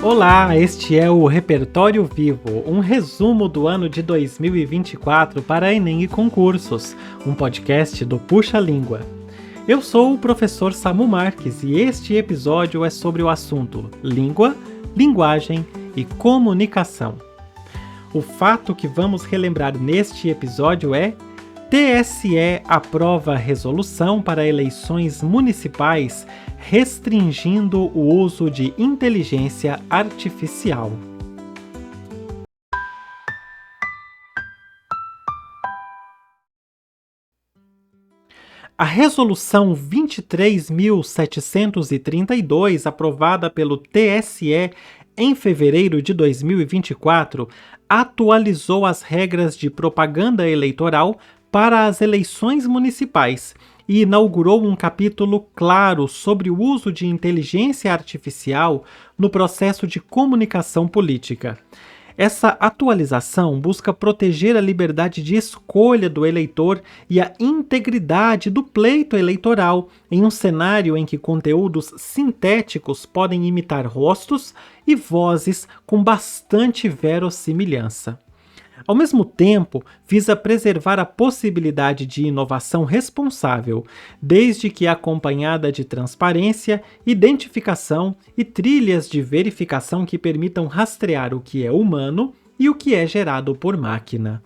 Olá, este é o Repertório Vivo, um resumo do ano de 2024 para Enem e concursos, um podcast do Puxa Língua. Eu sou o professor Samu Marques e este episódio é sobre o assunto língua, linguagem e comunicação. O fato que vamos relembrar neste episódio é: TSE aprova resolução para eleições municipais restringindo o uso de inteligência artificial. A Resolução 23.732, aprovada pelo TSE em fevereiro de 2024, atualizou as regras de propaganda eleitoral para as eleições municipais e inaugurou um capítulo claro sobre o uso de inteligência artificial no processo de comunicação política. Essa atualização busca proteger a liberdade de escolha do eleitor e a integridade do pleito eleitoral em um cenário em que conteúdos sintéticos podem imitar rostos e vozes com bastante verossimilhança. Ao mesmo tempo, visa preservar a possibilidade de inovação responsável, desde que acompanhada de transparência, identificação e trilhas de verificação que permitam rastrear o que é humano e o que é gerado por máquina.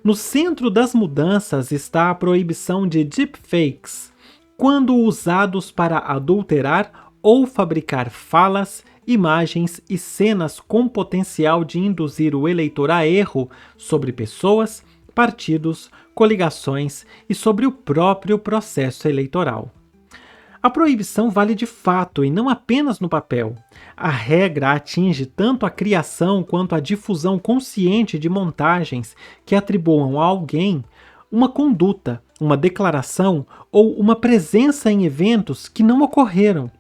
No centro das mudanças está a proibição de deepfakes, quando usados para adulterar ou fabricar falas, imagens e cenas com potencial de induzir o eleitor a erro sobre pessoas, partidos, coligações e sobre o próprio processo eleitoral. A proibição vale de fato e não apenas no papel. A regra atinge tanto a criação quanto a difusão consciente de montagens que atribuam a alguém uma conduta, uma declaração ou uma presença em eventos que não ocorreram.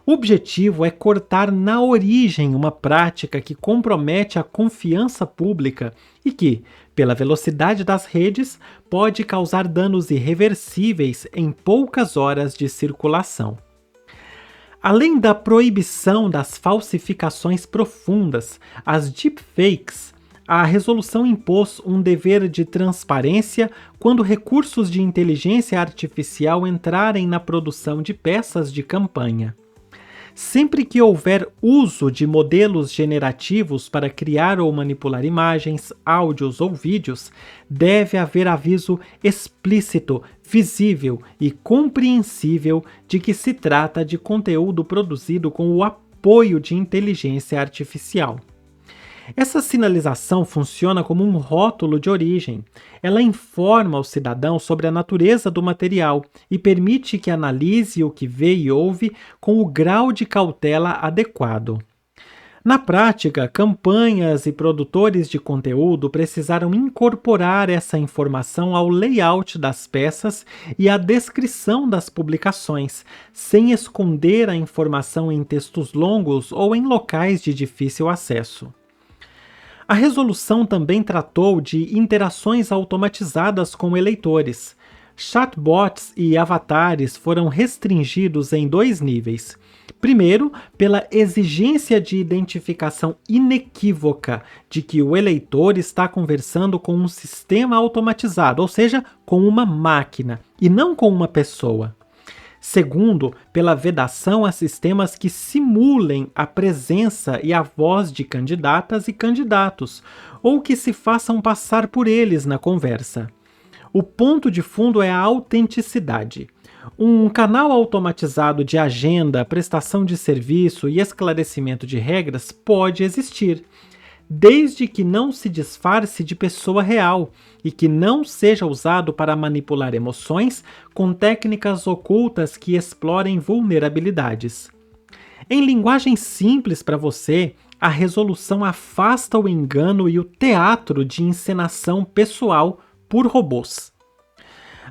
O objetivo é cortar na origem uma prática que compromete a confiança pública e que, pela velocidade das redes, pode causar danos irreversíveis em poucas horas de circulação. Além da proibição das falsificações profundas, as deepfakes, a resolução impôs um dever de transparência quando recursos de inteligência artificial entrarem na produção de peças de campanha. Sempre que houver uso de modelos generativos para criar ou manipular imagens, áudios ou vídeos, deve haver aviso explícito, visível e compreensível de que se trata de conteúdo produzido com o apoio de inteligência artificial. Essa sinalização funciona como um rótulo de origem. Ela informa o cidadão sobre a natureza do material e permite que analise o que vê e ouve com o grau de cautela adequado. Na prática, campanhas e produtores de conteúdo precisaram incorporar essa informação ao layout das peças e à descrição das publicações, sem esconder a informação em textos longos ou em locais de difícil acesso. A resolução também tratou de interações automatizadas com eleitores. Chatbots e avatares foram restringidos em 2 níveis. Primeiro, pela exigência de identificação inequívoca de que o eleitor está conversando com um sistema automatizado, ou seja, com uma máquina, e não com uma pessoa. Segundo, pela vedação a sistemas que simulem a presença e a voz de candidatas e candidatos, ou que se façam passar por eles na conversa. O ponto de fundo é a autenticidade. Um canal automatizado de agenda, prestação de serviço e esclarecimento de regras pode existir, desde que não se disfarce de pessoa real e que não seja usado para manipular emoções com técnicas ocultas que explorem vulnerabilidades. Em linguagem simples para você, a resolução afasta o engano e o teatro de encenação pessoal por robôs.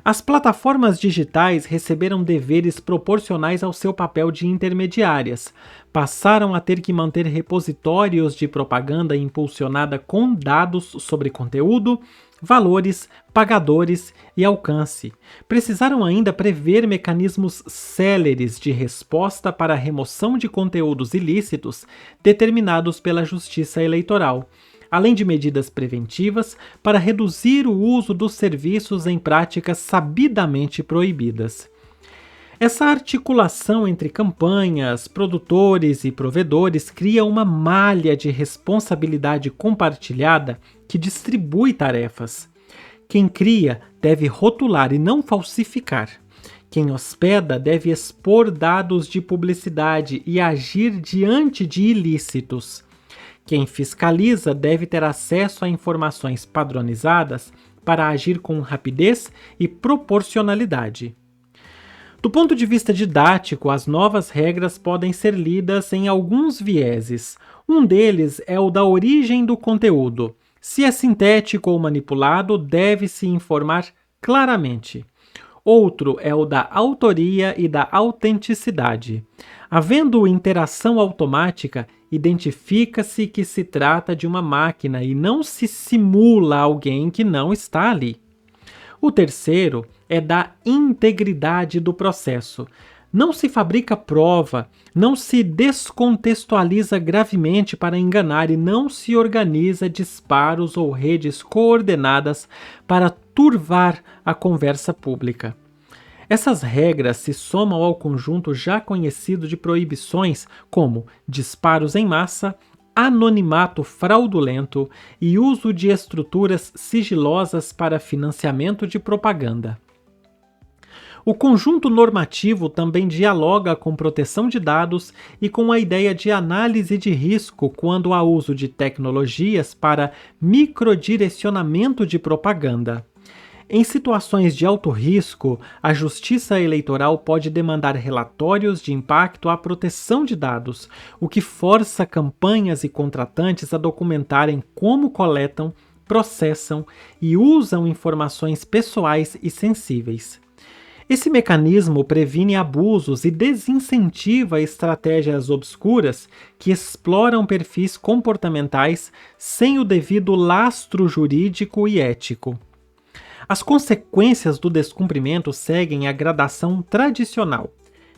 As plataformas digitais receberam deveres proporcionais ao seu papel de intermediárias. Passaram a ter que manter repositórios de propaganda impulsionada com dados sobre conteúdo, valores, pagadores e alcance. Precisaram ainda prever mecanismos céleres de resposta para a remoção de conteúdos ilícitos determinados pela Justiça Eleitoral, além de medidas preventivas para reduzir o uso dos serviços em práticas sabidamente proibidas. Essa articulação entre campanhas, produtores e provedores cria uma malha de responsabilidade compartilhada que distribui tarefas. Quem cria deve rotular e não falsificar. Quem hospeda deve expor dados de publicidade e agir diante de ilícitos. Quem fiscaliza deve ter acesso a informações padronizadas para agir com rapidez e proporcionalidade. Do ponto de vista didático, as novas regras podem ser lidas em alguns vieses. Um deles é o da origem do conteúdo. Se é sintético ou manipulado, deve-se informar claramente. Outro é o da autoria e da autenticidade. Havendo interação automática, identifica-se que se trata de uma máquina e não se simula alguém que não está ali. O terceiro é da integridade do processo. Não se fabrica prova, não se descontextualiza gravemente para enganar e não se organiza disparos ou redes coordenadas para turvar a conversa pública. Essas regras se somam ao conjunto já conhecido de proibições como disparos em massa, anonimato fraudulento e uso de estruturas sigilosas para financiamento de propaganda. O conjunto normativo também dialoga com proteção de dados e com a ideia de análise de risco quando há uso de tecnologias para microdirecionamento de propaganda. Em situações de alto risco, a Justiça Eleitoral pode demandar relatórios de impacto à proteção de dados, o que força campanhas e contratantes a documentarem como coletam, processam e usam informações pessoais e sensíveis. Esse mecanismo previne abusos e desincentiva estratégias obscuras que exploram perfis comportamentais sem o devido lastro jurídico e ético. As consequências do descumprimento seguem a gradação tradicional: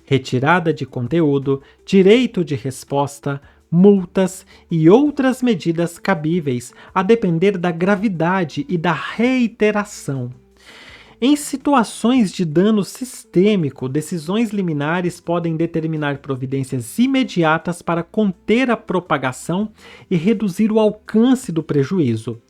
retirada de conteúdo, direito de resposta, multas e outras medidas cabíveis, a depender da gravidade e da reiteração. Em situações de dano sistêmico, decisões liminares podem determinar providências imediatas para conter a propagação e reduzir o alcance do prejuízo.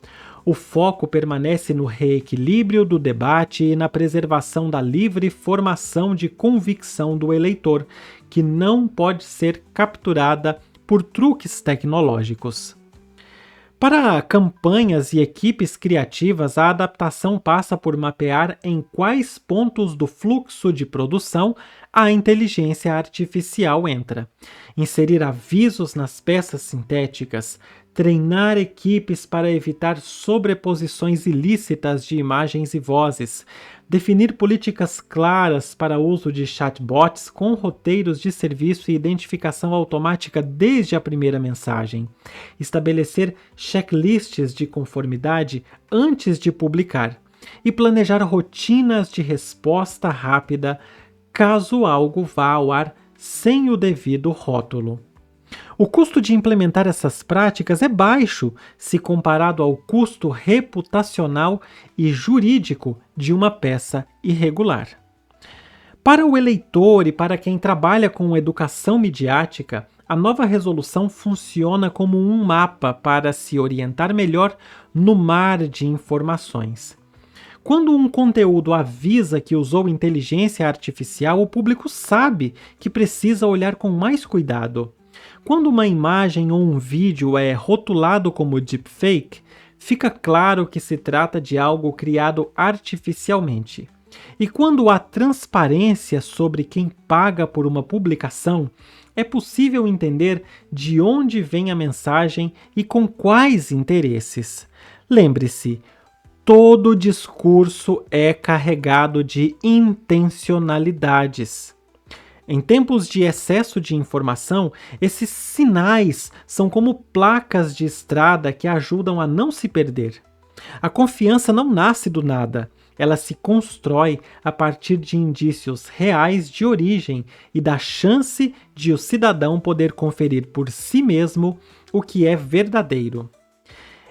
O foco permanece no reequilíbrio do debate e na preservação da livre formação de convicção do eleitor, que não pode ser capturada por truques tecnológicos. Para campanhas e equipes criativas, a adaptação passa por mapear em quais pontos do fluxo de produção a inteligência artificial entra, inserir avisos nas peças sintéticas, treinar equipes para evitar sobreposições ilícitas de imagens e vozes, definir políticas claras para uso de chatbots com roteiros de serviço e identificação automática desde a primeira mensagem, estabelecer checklists de conformidade antes de publicar e planejar rotinas de resposta rápida caso algo vá ao ar sem o devido rótulo. O custo de implementar essas práticas é baixo se comparado ao custo reputacional e jurídico de uma peça irregular. Para o eleitor e para quem trabalha com educação midiática, a nova resolução funciona como um mapa para se orientar melhor no mar de informações. Quando um conteúdo avisa que usou inteligência artificial, o público sabe que precisa olhar com mais cuidado. Quando uma imagem ou um vídeo é rotulado como deepfake, fica claro que se trata de algo criado artificialmente. E quando há transparência sobre quem paga por uma publicação, é possível entender de onde vem a mensagem e com quais interesses. Lembre-se, todo discurso é carregado de intencionalidades. Em tempos de excesso de informação, esses sinais são como placas de estrada que ajudam a não se perder. A confiança não nasce do nada. Ela se constrói a partir de indícios reais de origem e da chance de o cidadão poder conferir por si mesmo o que é verdadeiro.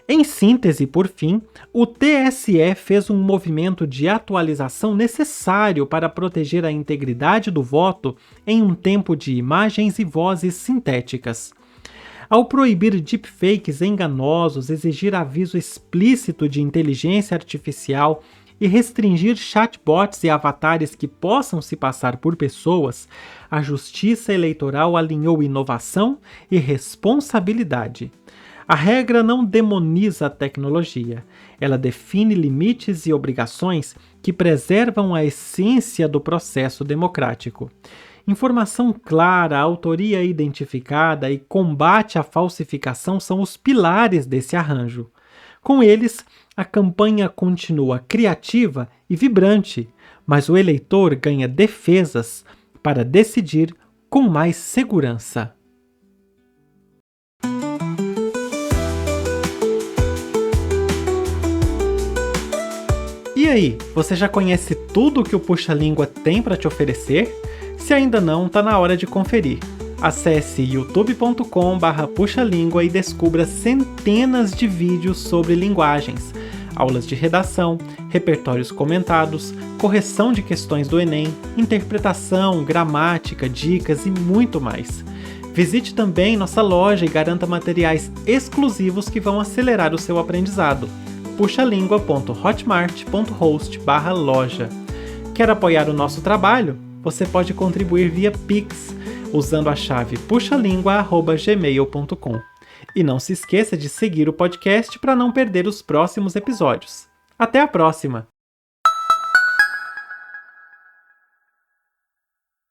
Em síntese, por fim, o TSE fez um movimento de atualização necessário para proteger a integridade do voto em um tempo de imagens e vozes sintéticas. Ao proibir deepfakes enganosos, exigir aviso explícito de inteligência artificial e restringir chatbots e avatares que possam se passar por pessoas, a Justiça Eleitoral alinhou inovação e responsabilidade. A regra não demoniza a tecnologia, ela define limites e obrigações que preservam a essência do processo democrático. Informação clara, autoria identificada e combate à falsificação são os pilares desse arranjo. Com eles, a campanha continua criativa e vibrante, mas o eleitor ganha defesas para decidir com mais segurança. E aí, você já conhece tudo que o Puxa Língua tem para te oferecer? Se ainda não, tá na hora de conferir. Acesse youtube.com/puxalíngua e descubra centenas de vídeos sobre linguagens, aulas de redação, repertórios comentados, correção de questões do Enem, interpretação, gramática, dicas e muito mais. Visite também nossa loja e garanta materiais exclusivos que vão acelerar o seu aprendizado. puxalingua.hotmart.host/loja. Quer apoiar o nosso trabalho? Você pode contribuir via Pix, usando a chave puxalingua@gmail.com. E não se esqueça de seguir o podcast para não perder os próximos episódios. Até a próxima!